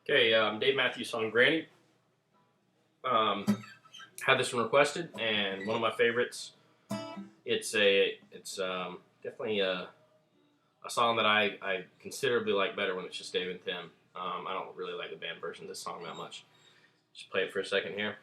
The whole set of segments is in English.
Okay, Dave Matthews song "Granny." Um, had this one requested, and one of my favorites. It's definitely a song that I considerably like better when it's just Dave and Tim. I don't really like the band version of this song that much. Just play it for a second here.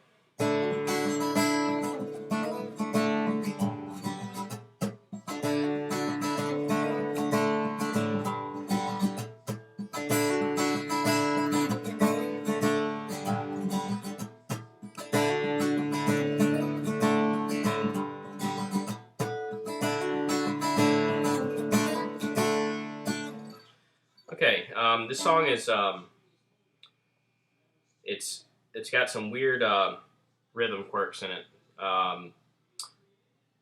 Okay, this song is it's got some weird rhythm quirks in it.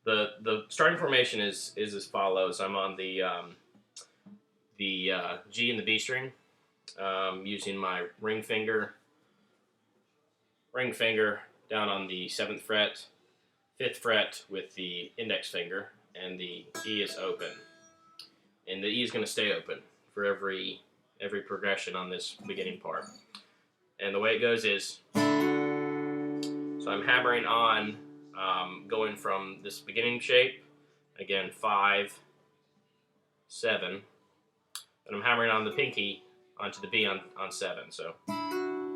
The starting formation is as follows. I'm on the G and the B string, using my ring finger down on the 7th fret, 5th fret with the index finger, and the E is open, and the E is going to stay open for every progression on this beginning part. And the way it goes is, so I'm hammering on, going from this beginning shape, again 5, 7, and I'm hammering on the pinky onto the B on 7. So, and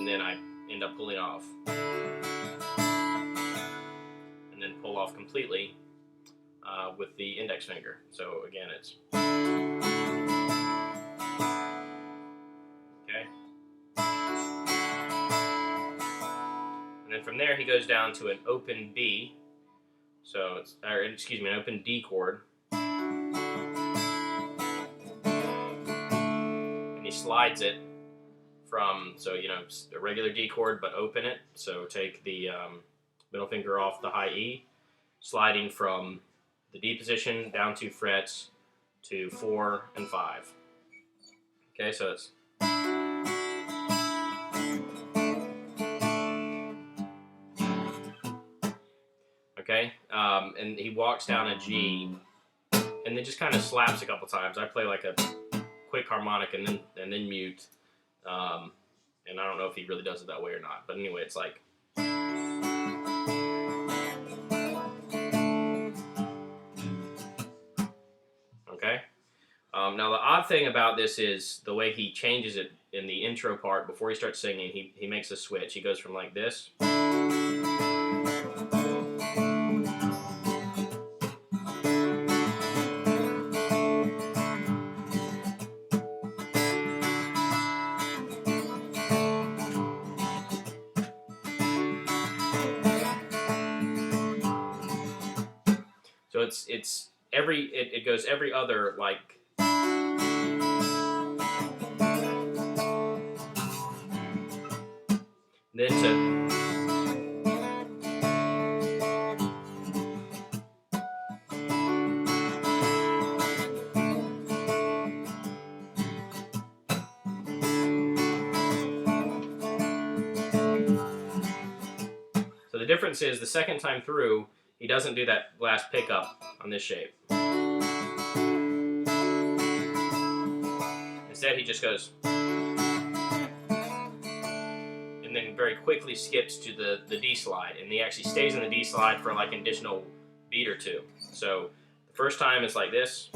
then I end up pulling off, and then pull off completely with the index finger. So again, it's okay. And then from there, he goes down to an open B. So it's, or excuse me, an open D chord. And he slides it from, so, you know, a regular D chord, but open it. So take the middle finger off the high E, sliding from the D position down 2 frets to 4 and 5. Okay, so it's okay, and he walks down a G, and then just kind of slaps a couple times. I play like a quick harmonic and then mute, and I don't know if he really does it that way or not. But anyway, it's like. Okay. Now the odd thing about this is the way he changes it in the intro part before he starts singing. He makes a switch. He goes from like this. So it's it goes every other, like. Then to. So the difference is the second time through, he doesn't do that last pickup on this shape. Instead, he just goes, and then very quickly skips to the D slide, and he actually stays in the D slide for like an additional beat or two. So the first time it's like this.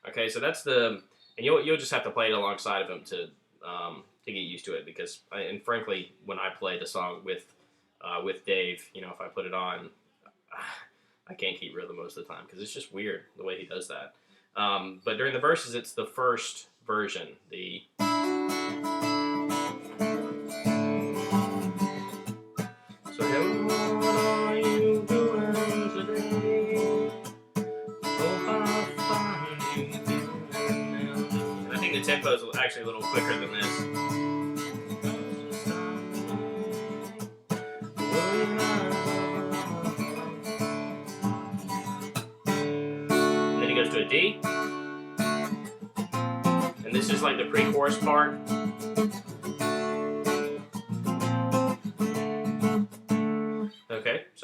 Okay, so that's the, and you'll just have to play it alongside of him to get used to it, because and frankly, when I play the song with Dave, you know, if I put it on, I can't keep rhythm most of the time because it's just weird the way he does that. But during the verses, it's the first version, the. So hello, what are you doing today? Hope I find you feeling now. And I think the tempo is actually a little quicker than this. And then he goes to a D. And this is like the pre-chorus part.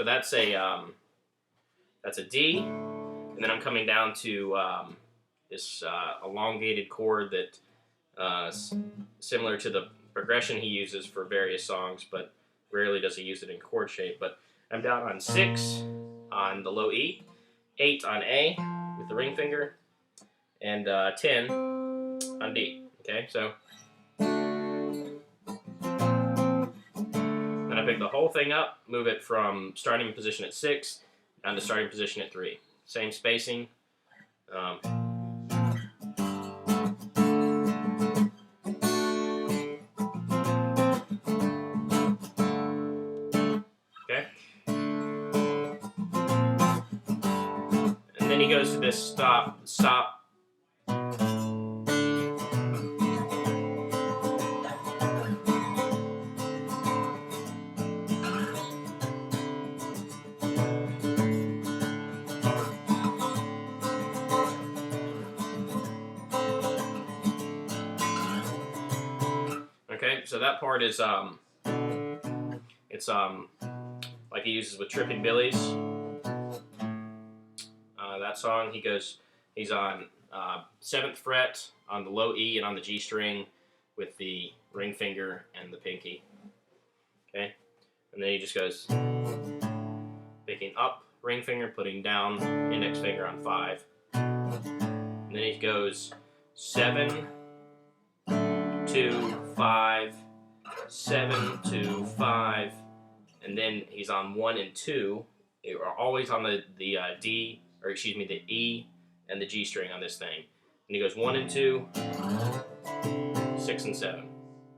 So that's a D, and then I'm coming down to this elongated chord that similar to the progression he uses for various songs, but rarely does he use it in chord shape. But I'm down on 6 on the low E, 8 on A with the ring finger, and 10 on D. Okay, so then I pick the whole thing up, move it from starting position at 6 down to starting position at 3. Same spacing. Okay. And then he goes to this stop. Okay, so that part is it's like he uses with Tripping Billies. That song, he's on 7th fret on the low E and on the G string with the ring finger and the pinky. Okay, and then he just goes picking up ring finger, putting down index finger on 5, and then he goes 7, 2, 5, 7, 2, 5, and then he's on 1 and 2. Are always on the D, or excuse me, the E and the G string on this thing. And he goes 1 and 2, 6 and 7,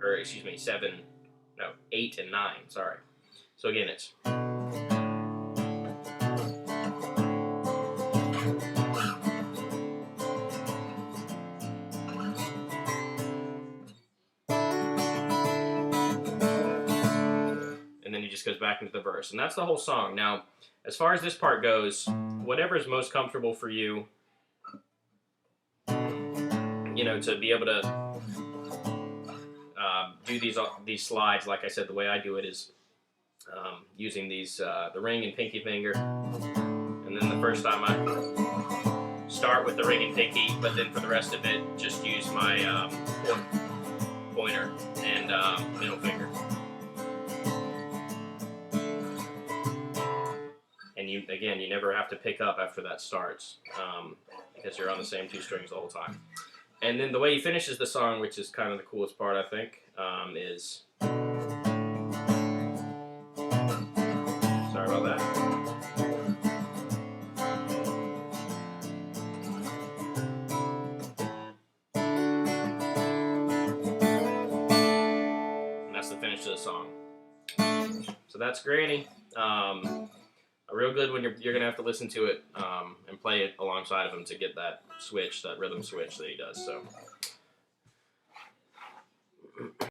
or excuse me, 8 and 9. Sorry. So again, it's. And then he just goes back into the verse. And that's the whole song. Now, as far as this part goes, whatever is most comfortable for you, to be able to do these slides, like I said, the way I do it is using these the ring and pinky finger. And then the first time I start with the ring and pinky, but then for the rest of it, just use my pointer and middle finger. And you never have to pick up after that starts because you're on the same 2 strings the whole time. And then the way he finishes the song, which is kind of the coolest part, I think, is. Sorry about that. And that's the finish of the song. So that's Granny. Real good when you're gonna have to listen to it and play it alongside of him to get that switch, that rhythm switch that he does. So